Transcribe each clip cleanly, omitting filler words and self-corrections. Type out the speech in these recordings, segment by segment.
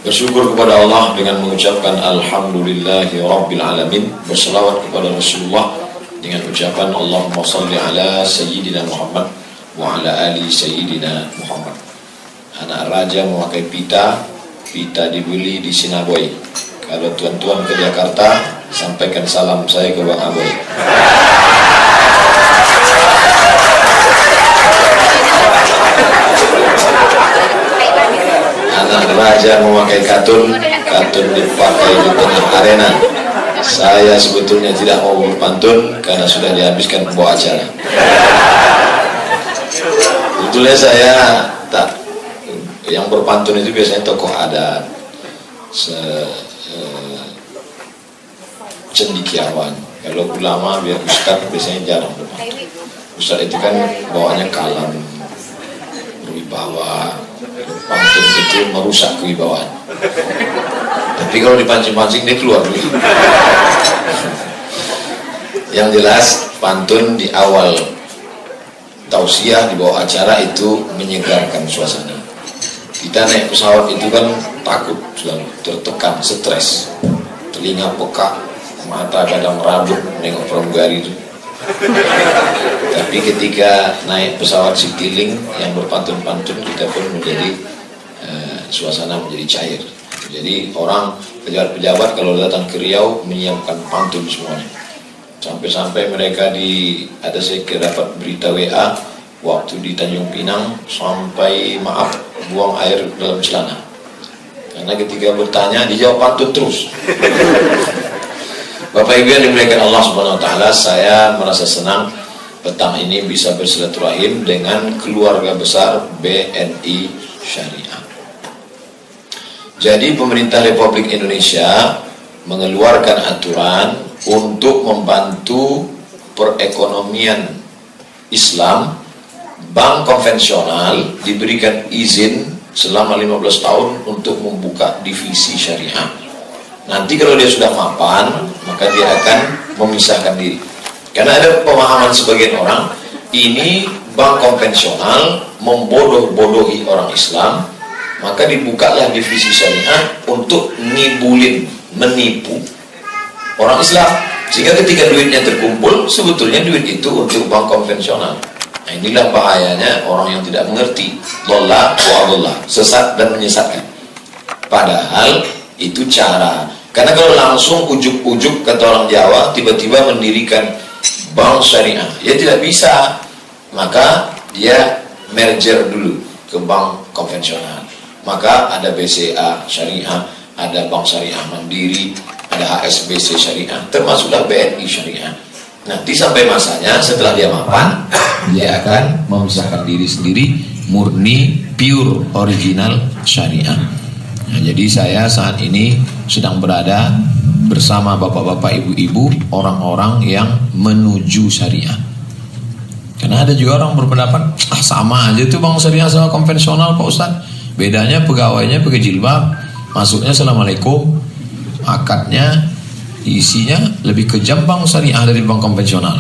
Bersyukur kepada Allah dengan mengucapkan Alhamdulillahi Rabbil Alamin. Berselawat kepada Rasulullah dengan ucapan Allahumma salli ala Sayyidina Muhammad wa ala ali Sayyidina Muhammad. Anak raja memakai pita dibeli di Sinaboy. Kalau tuan-tuan ke Jakarta, sampaikan salam saya ke Bang Aboy. Anak raja memakai katun dipakai di tengah arena. Saya sebetulnya tidak mau berpantun karena sudah dihabiskan pembawa acara. Sebetulnya saya tak, yang berpantun itu biasanya tokoh adat, cendikiawan. Kalau ulama biar ustad biasanya jarang berpantun. Ustad itu kan bawaannya kalam, berwibawa. Pantun itu merusak kewibawaan. Tapi kalau dipancing-pancing dia keluar dulu. Yang jelas pantun di awal tausiah di bawah acara itu menyegarkan suasana. Kita naik pesawat itu kan takut, selalu tertekan, stres, telinga pekak, mata kadang rabun nengok pramugari itu. Tapi ketika naik pesawat Citylink yang berpantun-pantun, kita pun menjadi suasana menjadi cair. Jadi orang pejabat-pejabat kalau datang ke Riau menyiapkan pantun semuanya. Sampai-sampai mereka ada saya dapat berita WA waktu di Tanjung Pinang sampai maaf buang air dalam celana. Karena ketika bertanya dijawab pantun terus. Bapak Ibu yang dimuliakan Allah Subhanahu wa taala, saya merasa senang petang ini bisa bersilaturahim dengan keluarga besar BNI Syariah. Jadi pemerintah Republik Indonesia mengeluarkan aturan untuk membantu perekonomian Islam. Bank konvensional diberikan izin selama 15 tahun untuk membuka divisi syariah. Nanti kalau dia sudah mapan, maka dia akan memisahkan diri. Karena ada pemahaman sebagian orang, ini bank konvensional membodoh-bodohi orang Islam, maka dibukalah divisi syariah untuk menipu orang Islam. Sehingga ketika duitnya terkumpul, sebetulnya duit itu untuk bank konvensional. Nah, inilah bahayanya orang yang tidak mengerti. Dhalla wa adalla, sesat dan menyesatkan. Padahal itu cara. Karena kalau langsung ujuk-ujuk kata orang Jawa, tiba-tiba mendirikan bank syariah, ya tidak bisa. Maka dia merger dulu ke bank konvensional. Maka ada BCA syariah, ada bank syariah mandiri, ada HSBC syariah, termasuklah BNI syariah. Nanti sampai masanya setelah dia mapan, dia akan memisahkan diri sendiri, murni pure original syariah. Nah, jadi saya saat ini sedang berada bersama bapak-bapak, ibu-ibu, orang-orang yang menuju syariah. Karena ada juga orang berpendapat, sama aja tuh bank syariah sama konvensional Pak Ustadz. Bedanya pegawainya pakai jilbab, masuknya assalamualaikum, akadnya, isinya lebih kejam bank syariah dari bank konvensional.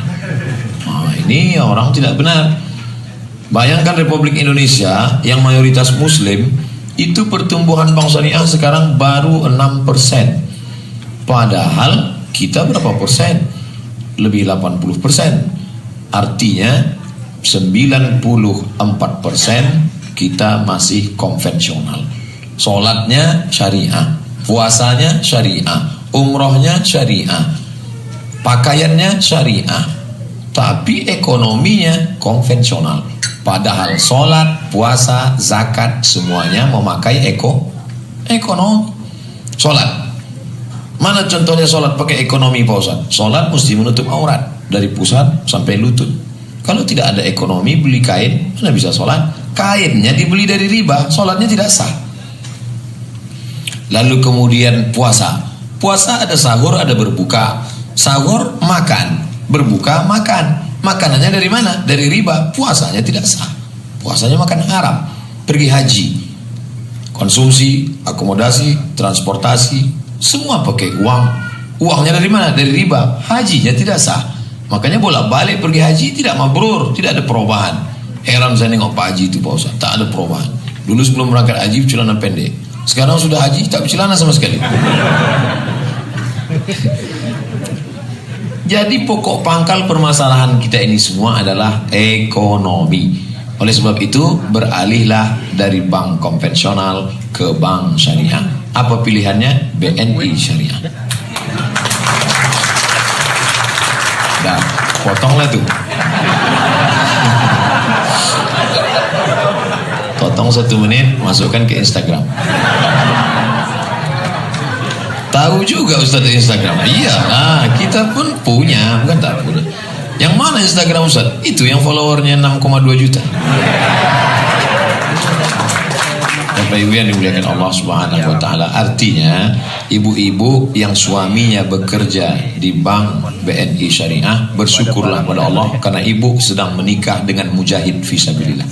Nah, ini orang tidak benar. Bayangkan Republik Indonesia yang mayoritas muslim, itu pertumbuhan bank syariah sekarang baru 6%. Padahal kita berapa persen? Lebih 80%. Artinya 94% kita masih konvensional. Sholatnya syariah, puasanya syariah, umrohnya syariah, pakaiannya syariah, tapi ekonominya konvensional. Padahal sholat, puasa, zakat semuanya memakai ekonomi. Sholat, mana contohnya sholat pakai ekonomi Pak Ustaz? Sholat mesti menutup aurat dari pusat sampai lutut. Kalau tidak ada ekonomi, beli kain, mana bisa sholat? Kainnya dibeli dari riba, sholatnya tidak sah. Lalu kemudian puasa. Puasa ada sahur, ada berbuka. Sahur makan, berbuka makan. Makanannya dari mana? Dari riba. Puasanya tidak sah. Puasanya makan haram. Pergi haji, konsumsi, akomodasi, transportasi, semua pakai uang. Uangnya dari mana? Dari riba. Hajinya tidak sah. Makanya bolak-balik pergi haji tidak mabrur, tidak ada perubahan. Heran saya nengok Pak Haji itu Pak Ustaz, tak ada perubahan. Dulu sebelum berangkat haji celana pendek, Sekarang sudah haji, tak bercelana sama sekali. Jadi pokok pangkal permasalahan kita ini semua adalah ekonomi. Oleh sebab itu beralihlah dari bank konvensional ke bank syariah. Apa pilihannya? BNI Syariah. Dah, potonglah tuh. Potong 1 menit, masukkan ke Instagram. Tahu juga Ustaz di Instagram. Iya, kita pun punya, bukan tak punya. Yang mana Instagram Ustaz? Itu yang followernya 6,2 juta. Bapak Ibu yang dimuliakan Allah Subhanahu wa taala, artinya ibu-ibu yang suaminya bekerja di bank BNI Syariah, bersyukurlah pada Allah karena ibu sedang menikah dengan mujahid fisabilillah.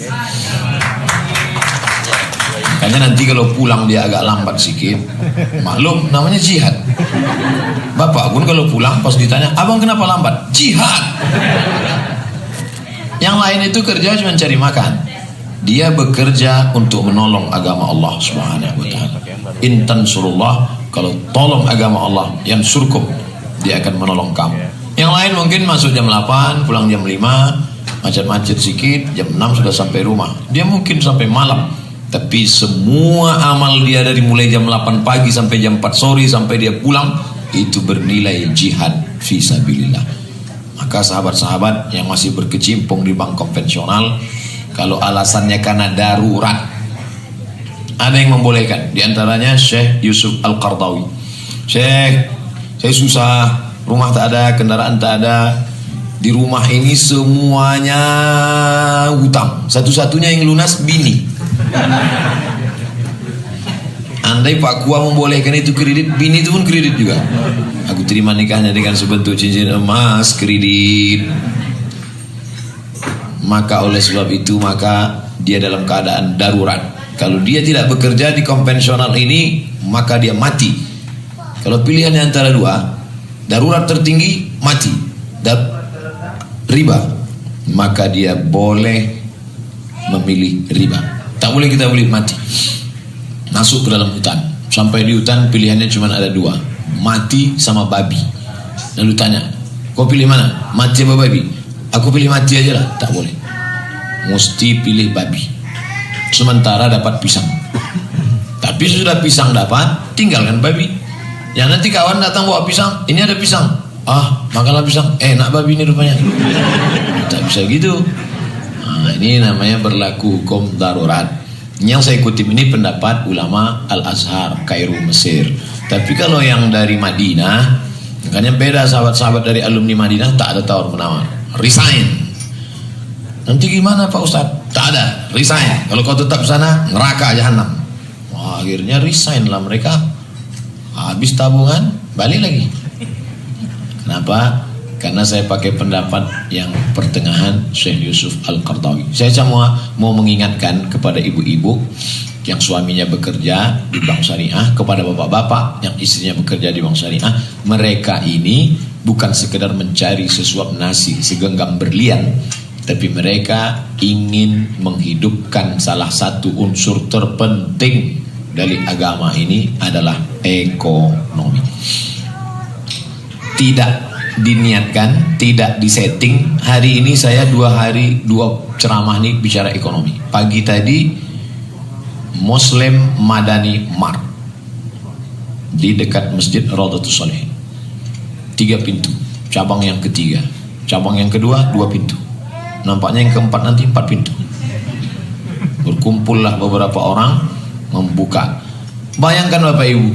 Makanya nanti kalau pulang dia agak lambat sedikit, maklum namanya jihad. Bapak pun kalau pulang pas ditanya, abang kenapa lambat? Jihad. Yang lain itu kerja cuma cari makan, dia bekerja untuk menolong agama Allah Subhanahu wa taala. In tansurullah, kalau tolong agama Allah, yang surkum, dia akan menolong kamu. Yang lain mungkin masuk jam 8, pulang jam 5, macet-macet sedikit, jam 6 sudah sampai rumah. Dia mungkin sampai malam. Tapi semua amal dia dari mulai jam 8 pagi sampai jam 4 sore sampai dia pulang itu bernilai jihad fisabilillah. Maka sahabat-sahabat yang masih berkecimpung di bank konvensional, kalau alasannya karena darurat, ada yang membolehkan. Di antaranya Syekh Yusuf Al-Qardawi. Syekh, saya susah, rumah tak ada, kendaraan tak ada. Di rumah ini semuanya hutang. Satu-satunya yang lunas bini. Andai Pak Kua membolehkan itu kredit, bini itu pun kredit juga. Aku terima nikahnya dengan sebentuk cincin emas, kredit. Maka oleh sebab itu, maka dia dalam keadaan darurat. Kalau dia tidak bekerja di konvensional ini, maka dia mati. Kalau pilihannya antara dua, darurat tertinggi, mati, riba, maka dia boleh memilih riba. Tak boleh kita boleh mati. Masuk ke dalam hutan. Sampai di hutan pilihannya cuma ada dua, mati sama babi. Lalu tanya, kau pilih mana? Mati apa babi? Aku pilih mati aja lah. Tak boleh, mesti pilih babi. Sementara dapat pisang. Tapi sudah pisang dapat, tinggalkan babi. Ya nanti kawan datang bawa pisang, ini ada pisang, makanlah pisang, enak babi ini rupanya. Tak bisa gitu. Ini namanya berlaku hukum darurat. Yang saya kutip ini pendapat ulama Al-Azhar, Kairo, Mesir. Tapi kalau yang dari Madinah, makanya beda sahabat-sahabat dari alumni Madinah, tak ada tawar menawar, resign. Nanti gimana Pak Ustadz? Tak ada, resign. Kalau kau tetap sana, neraka jahanam. Wah, akhirnya resign lah mereka. Habis tabungan, balik lagi. Kenapa? Karena saya pakai pendapat yang pertengahan Syekh Yusuf Al-Qardawi. Saya cuma mau mengingatkan kepada ibu-ibu yang suaminya bekerja di bank syariah, kepada bapak-bapak yang istrinya bekerja di bank syariah. Mereka ini bukan sekedar mencari sesuap nasi segenggam berlian, tapi mereka ingin menghidupkan salah satu unsur terpenting dari agama ini adalah ekonomi. Tidak diniatkan, tidak disetting. Hari ini saya 2 ceramah nih bicara ekonomi. Pagi tadi Muslim Madani Mart di dekat Masjid Raudhatus Shalihin, 3 pintu. Cabang yang ketiga, cabang yang kedua 2 pintu. Nampaknya yang keempat nanti 4 pintu. Berkumpullah beberapa orang membuka. Bayangkan Bapak Ibu,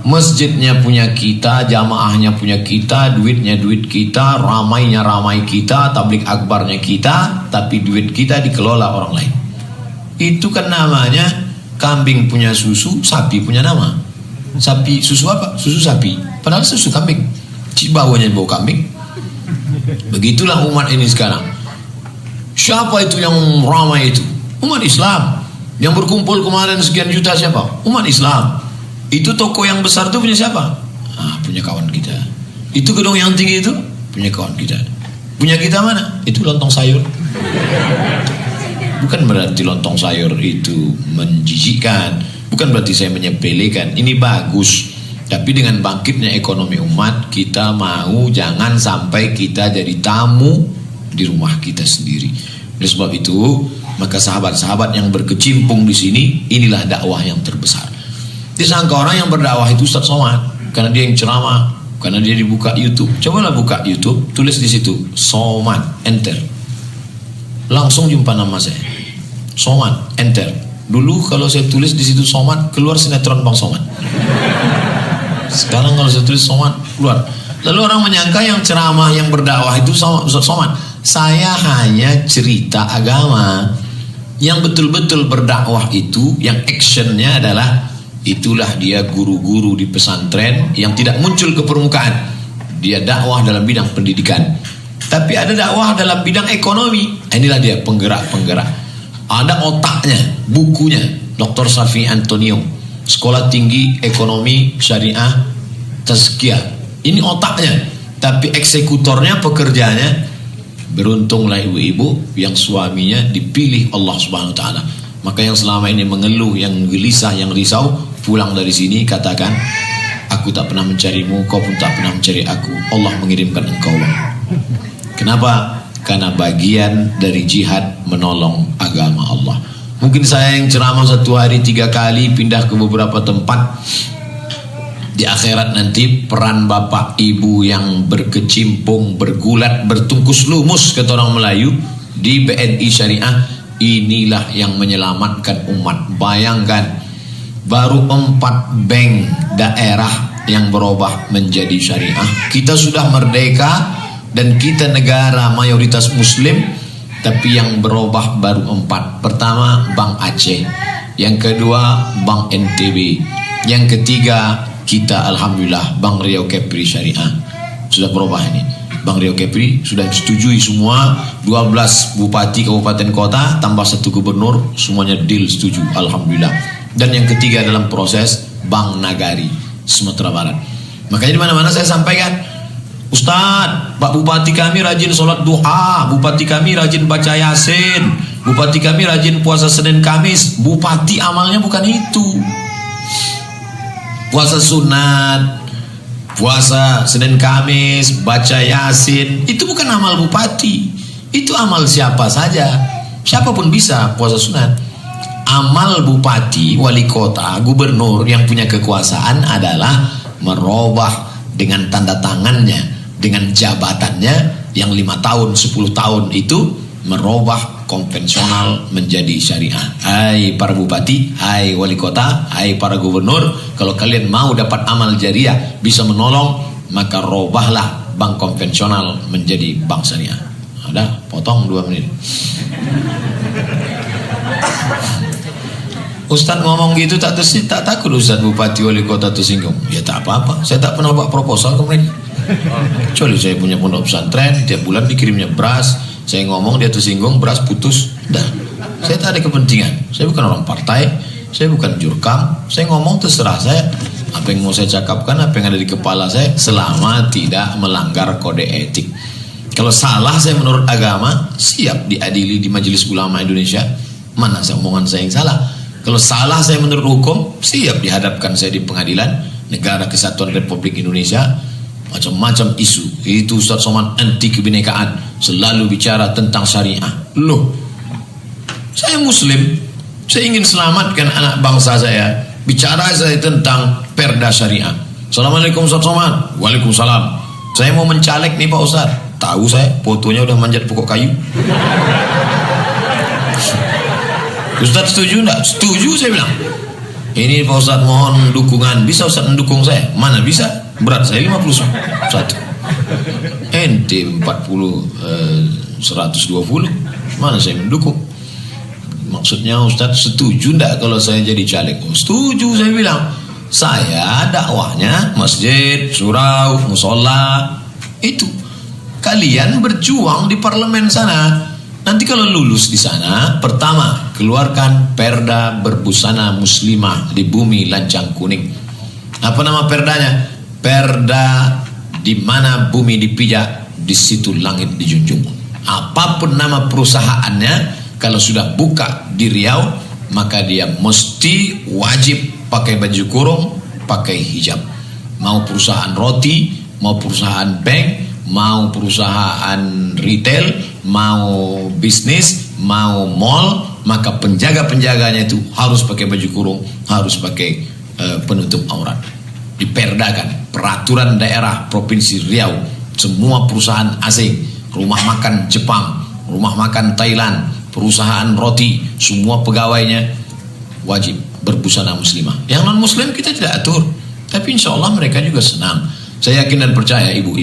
masjidnya punya kita, jamaahnya punya kita, duitnya duit kita, ramainya ramai kita, tablik akbarnya kita, tapi duit kita dikelola orang lain. Itu kan namanya kambing punya susu, sapi punya nama. Sapi, susu apa? Susu sapi, padahal susu kambing. Baunya bau kambing. Begitulah umat ini sekarang. Siapa itu yang ramai itu? Umat Islam. Yang berkumpul kemarin sekian juta siapa? Umat Islam. Itu toko yang besar itu punya siapa? Punya kawan kita. Itu gedung yang tinggi itu punya kawan kita. Punya kita mana? Itu lontong sayur. Bukan berarti lontong sayur itu menjijikkan, Bukan berarti saya menyepelekan, ini bagus. Tapi dengan bangkitnya ekonomi umat, kita mau jangan sampai kita jadi tamu di rumah kita sendiri. Oleh sebab itu, maka sahabat-sahabat yang berkecimpung di sini, inilah dakwah yang terbesar. Disangka orang yang berdakwah itu Ustaz Somad, karena dia yang ceramah, karena dia dibuka YouTube. Cobalah buka YouTube, tulis di situ Somad, enter. Langsung jumpa nama saya. Somad, enter. Dulu kalau saya tulis di situ Somad, keluar sinetron Bang Somad. Sekarang kalau saya tulis Somad, keluar. Lalu orang menyangka yang ceramah, yang berdakwah itu Ustaz Somad. Saya hanya cerita agama. Yang betul-betul berdakwah itu, yang actionnya adalah, itulah dia guru-guru di pesantren yang tidak muncul ke permukaan. Dia dakwah dalam bidang pendidikan. Tapi ada dakwah dalam bidang ekonomi. Inilah dia penggerak-penggerak. Ada otaknya, bukunya, Dr. Safi Antonio, Sekolah Tinggi Ekonomi Syariah Tazkiyah. Ini otaknya. Tapi eksekutornya, pekerjanya, beruntunglah ibu-ibu yang suaminya dipilih Allah Subhanahu wa taala. Maka yang selama ini mengeluh, yang gelisah, yang risau, pulang dari sini katakan, aku tak pernah mencarimu, kau pun tak pernah mencari aku. Allah mengirimkan engkau. Kenapa? Karena bagian dari jihad menolong agama Allah. Mungkin saya yang ceramah 1 hari 3 kali, pindah ke beberapa tempat. Di akhirat nanti peran bapak ibu yang berkecimpung, bergulat, bertungkus lumus, kata orang Melayu, di BNI Syariah, inilah yang menyelamatkan umat. Bayangkan, baru 4 bank daerah yang berubah menjadi syariah. Kita sudah merdeka dan kita negara mayoritas muslim, tapi yang berubah baru 4. Pertama Bank Aceh, yang kedua Bank NTB, yang ketiga kita alhamdulillah Bank Riau Kepri Syariah. Sudah berubah ini. Bank Riau Kepri sudah disetujui semua, 12 bupati kabupaten kota tambah 1 gubernur, semuanya deal setuju, alhamdulillah. Dan yang ketiga dalam proses Bank Nagari Sumatera Barat. Makanya di mana-mana saya sampaikan, Ustadz, Pak Bupati kami rajin sholat duha, Bupati kami rajin baca Yasin, Bupati kami rajin puasa Senin Kamis. Bupati amalnya bukan itu. Puasa sunat, puasa Senin Kamis, baca Yasin, itu bukan amal bupati. Itu amal siapa saja. Siapapun bisa puasa sunat. Amal bupati, wali kota, gubernur yang punya kekuasaan adalah merubah dengan tanda tangannya, dengan jabatannya yang 5 tahun, 10 tahun itu, merubah konvensional menjadi syariah. Hai para bupati, hai wali kota, hai para gubernur, kalau kalian mau dapat amal jariah, bisa menolong, maka robahlah bank konvensional menjadi bank syariah. Ada, potong 2 menit. Ustaz ngomong gitu tak takut Ustaz bupati wali kota tersinggung. Ya tak apa-apa, saya tak pernah buat proposal ke mereka. Kecuali saya punya pondok pesantren, tiap bulan dikirimnya beras. Saya ngomong dia tersinggung, beras putus. Dah, saya tak ada kepentingan. Saya bukan orang partai, saya bukan jurkam. Saya ngomong terserah saya. Apa yang mau saya cakapkan, apa yang ada di kepala saya, selama tidak melanggar kode etik. Kalau salah saya menurut agama, siap diadili di Majelis Ulama Indonesia. Mana omongan saya yang salah? Kalau salah saya menurut hukum, siap dihadapkan saya di pengadilan Negara Kesatuan Republik Indonesia. Macam-macam isu. Itu Ustaz Somad anti kebinekaan, selalu bicara tentang syariah. Loh, saya muslim, saya ingin selamatkan anak bangsa saya. Bicara saya tentang perda syariah. Assalamualaikum Ustaz Somad. Waalaikumsalam. Saya mau mencalek nih Pak Ustaz. Tahu saya, fotonya udah manjat pokok kayu. Ustaz setuju enggak? Setuju saya bilang. Ini Pak Ustaz mohon dukungan. Bisa Ustaz mendukung saya? Mana bisa? Berat saya 51. Ente 40 120. Mana saya mendukung? Maksudnya Ustaz setuju enggak kalau saya jadi caleg? Oh, setuju saya bilang. Saya dakwahnya masjid, surau, musola. Itu. Kalian berjuang di parlemen sana. Nanti kalau lulus di sana, pertama keluarkan perda berbusana muslimah di bumi lancang kuning. Apa nama perdanya? Perda di mana bumi dipijak, di situ langit dijunjung. Apapun nama perusahaannya, kalau sudah buka di Riau, maka dia mesti wajib pakai baju kurung, pakai hijab. Mau perusahaan roti, mau perusahaan bank, mau perusahaan retail, mau bisnis, mau mall, maka penjaga-penjaganya itu harus pakai baju kurung, harus pakai penutup aurat. Diperdakan peraturan daerah Provinsi Riau, semua perusahaan asing, rumah makan Jepang, rumah makan Thailand, perusahaan roti, semua pegawainya wajib berbusana muslimah. Yang non muslim kita tidak atur, tapi insya Allah mereka juga senang. Saya yakin dan percaya ibu-ibu